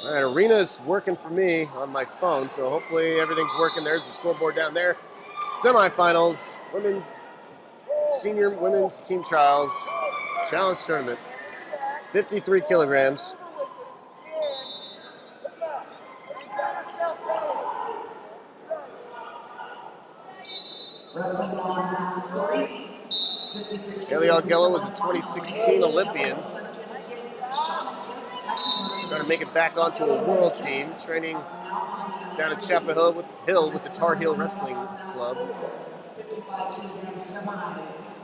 All right, arena's working for me on my phone, so hopefully everything's working. There's the scoreboard down there. Semifinals, senior women's team trials, challenge tournament, 53 kilograms. Haley Augello was a 2016 Olympian. Trying to make it back onto a world team, training down at Chapel Hill with the Tar Heel Wrestling Club.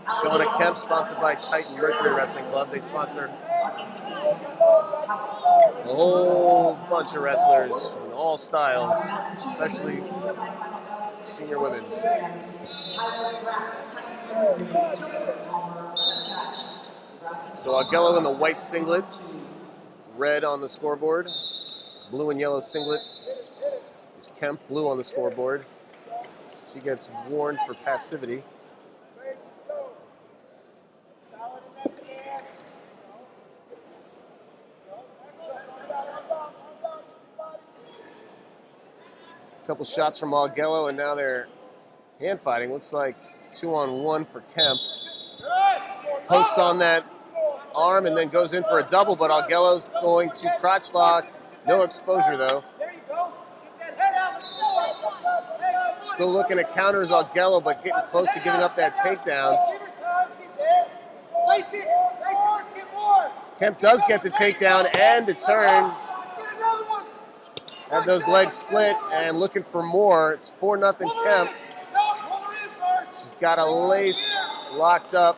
Shauna Kemp, sponsored by Titan Mercury Wrestling Club. They sponsor a whole bunch of wrestlers in all styles, especially senior women's. So Augello in the white singlet, red on the scoreboard. Blue and yellow singlet is Kemp, blue on the scoreboard. She gets warned for passivity. A couple shots from Augello, and now they're hand fighting. Looks like 2-on-1 for Kemp. Posts on that arm and then goes in for a double, but Augello's going to crotch lock. No exposure, though. Still looking at counters Augello, but getting close to giving up that takedown. Kemp does get the takedown and the turn. Had those legs split and looking for more. It's 4-0 Kemp. She's got a lace locked up.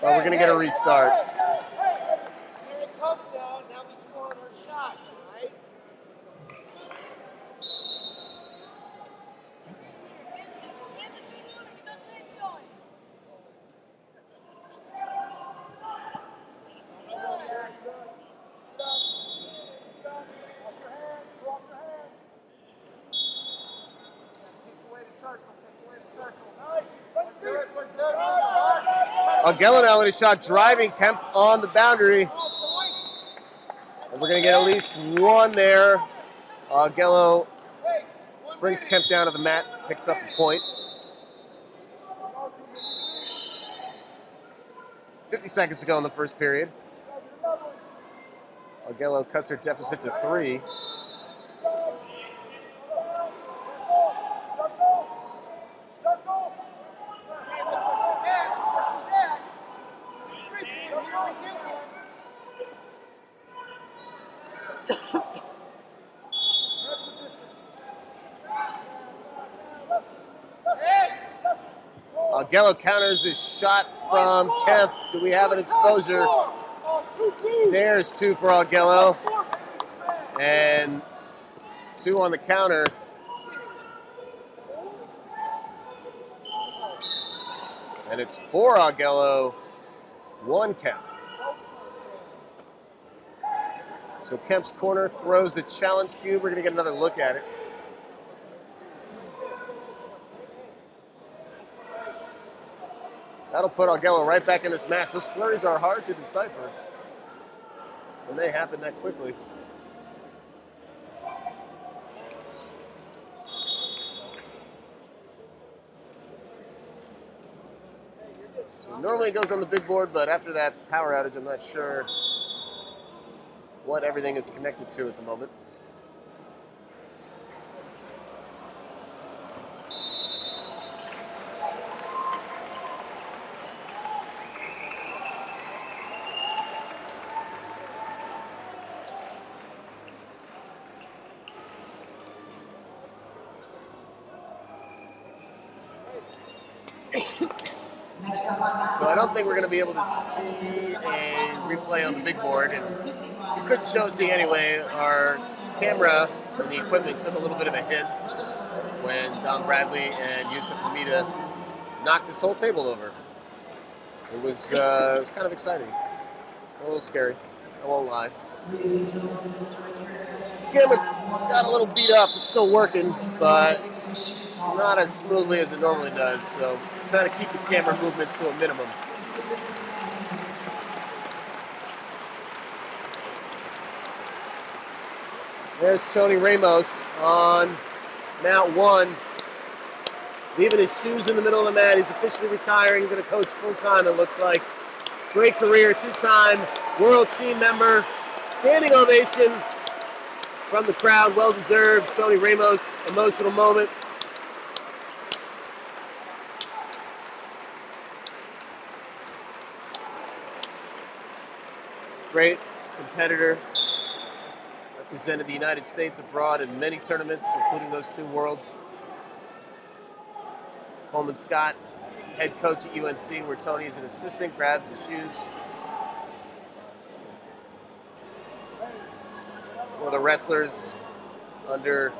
But we're going to get a restart. Augello now with a shot, driving Kemp on the boundary. And we're going to get at least one there. Augello brings Kemp down to the mat, picks up the point. 50 seconds to go in the first period. Augello cuts her deficit to 3. Augello counters his shot from Kemp. Do we have an exposure? There's 2 for Augello. And 2 on the counter. And it's 4 Augello, 1 Kemp. So Kemp's corner throws the challenge cube. We're going to get another look at it. That'll put Augello right back in this match. Those flurries are hard to decipher, and they happen that quickly. So normally it goes on the big board, but after that power outage, I'm not sure what everything is connected to at the moment. So I don't think we're going to be able to see a replay on the big board, and we couldn't show it to you anyway. Our camera and the equipment took a little bit of a hit when Don Bradley and Yusuf Hamida knocked this whole table over. It was kind of exciting, a little scary, I won't lie. The camera got a little beat up. It's still working, but not as smoothly as it normally does, so I'm trying to keep the camera movements to a minimum. There's Tony Ramos on mat 1, leaving his shoes in the middle of the mat. He's officially retiring, going to coach full-time, it looks like. Great career, 2-time world team member. Standing ovation from the crowd, well-deserved. Tony Ramos, emotional moment. Great competitor. Represented the United States abroad in many tournaments, including those 2 Worlds. Coleman Scott, head coach at UNC, where Tony is an assistant, grabs the shoes. One of the wrestlers under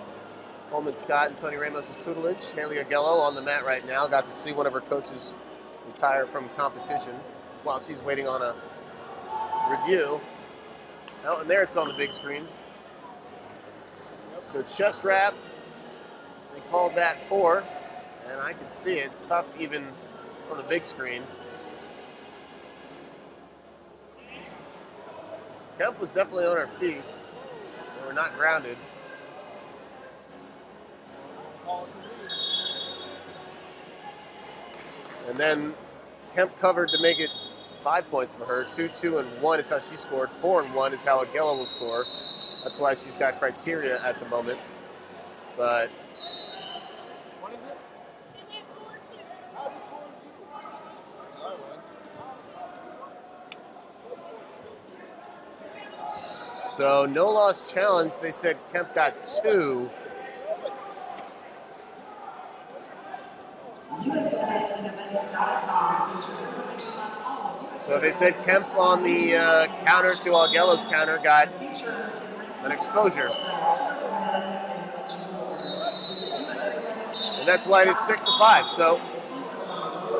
Coleman Scott and Tony Ramos' tutelage. Haley Augello on the mat right now. Got to see one of her coaches retire from competition while she's waiting on a review. Oh, and there it's on the big screen. So chest wrap, they called that 4, and I can see it. It's tough even on the big screen. Kemp was definitely on her feet. They were not grounded. And then Kemp covered to make it 5 points for her. 2, 2, and 1 is how she scored. 4 and 1 is how Augello will score. That's why she's got criteria at the moment. But what is it? So no loss challenge. They said Kemp got 2. So they said Kemp on the counter to Augello's counter got an exposure. And that's why it is 6-5. So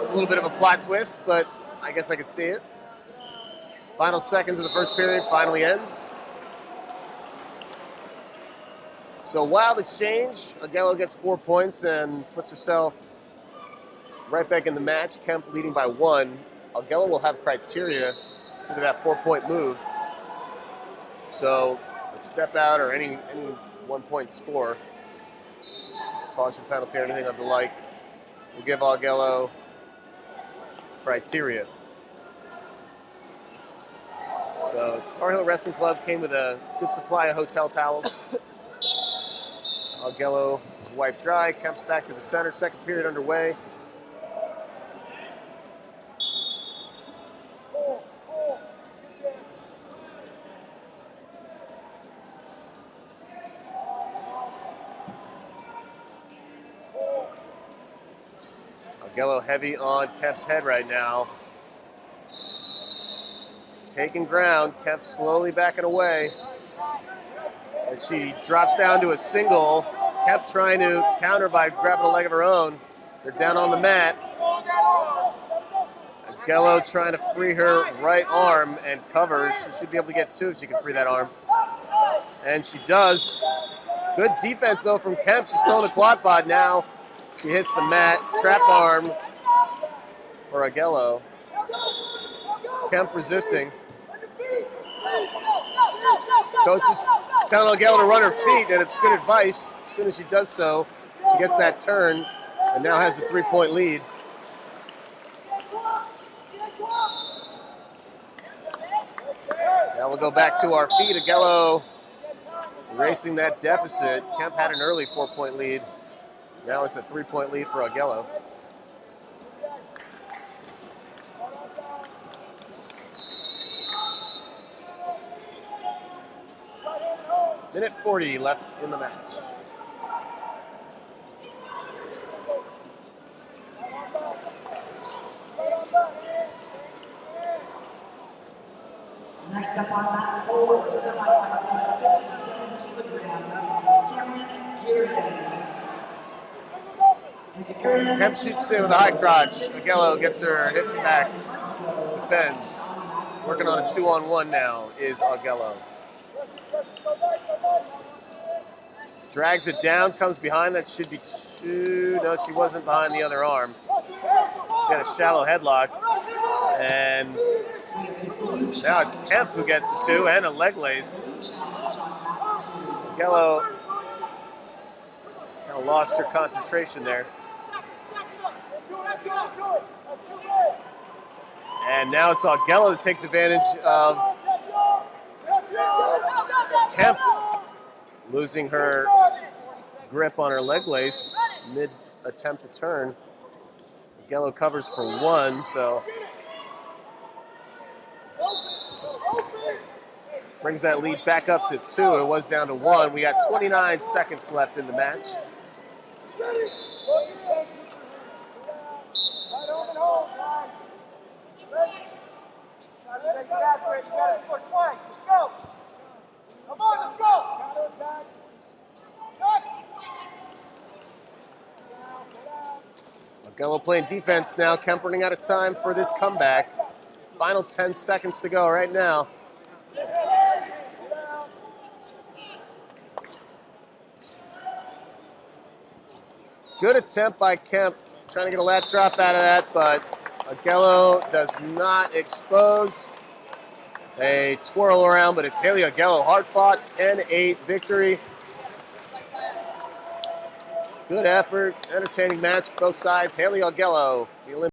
it's a little bit of a plot twist, but I guess I could see it. Final seconds of the first period finally ends. So wild exchange. Augello gets 4 points and puts herself right back in the match. Kemp leading by 1. Augello will have criteria to do that 4-point move. So a step out or any 1-point score, caution, penalty, or anything of the like, will give Augello criteria. So Tar Heel Wrestling Club came with a good supply of hotel towels. Augello is wiped dry. Kemp's back to the center. Second period underway. Augello heavy on Kemp's head right now. Taking ground, Kemp slowly backing away. And she drops down to a single. Kemp trying to counter by grabbing a leg of her own. They're down on the mat. Augello trying to free her right arm and covers. She should be able to get 2 if she can free that arm. And she does. Good defense though from Kemp. She's throwing a quad pod now. She hits the mat, trap arm for Augello. Kemp resisting. Coach is telling Augello to run her feet, and it's good advice. As soon as she does so, she gets that turn and now has a 3-point lead. Now we'll go back to our feet. Augello erasing that deficit. Kemp had an early 4-point lead. Now it's a 3-point lead for Augello. Minute 40 left in the match. Next up on mat 4, semifinal, 57 kilograms, Cameron. Kemp shoots in with a high crotch. Augello gets her hips back, defends. Working on a 2-on-1 now is Augello. Drags it down, comes behind. That should be 2. No, she wasn't behind the other arm. She had a shallow headlock. And now it's Kemp who gets the 2 and a leg lace. Augello kind of lost her concentration there. And now it's Augello that takes advantage of Kemp losing her grip on her leg lace mid-attempt to turn. Augello covers for 1, so brings that lead back up to 2. It was down to 1. We got 29 seconds left in the match. Augello playing defense now. Kemp running out of time for this comeback. Final 10 seconds to go right now. Good attempt by Kemp, trying to get a lat drop out of that, but Augello does not expose. They twirl around, but it's Haley Augello. Hard fought, 10-8 victory. Good effort, entertaining match for both sides. Haley Augello, the Olympic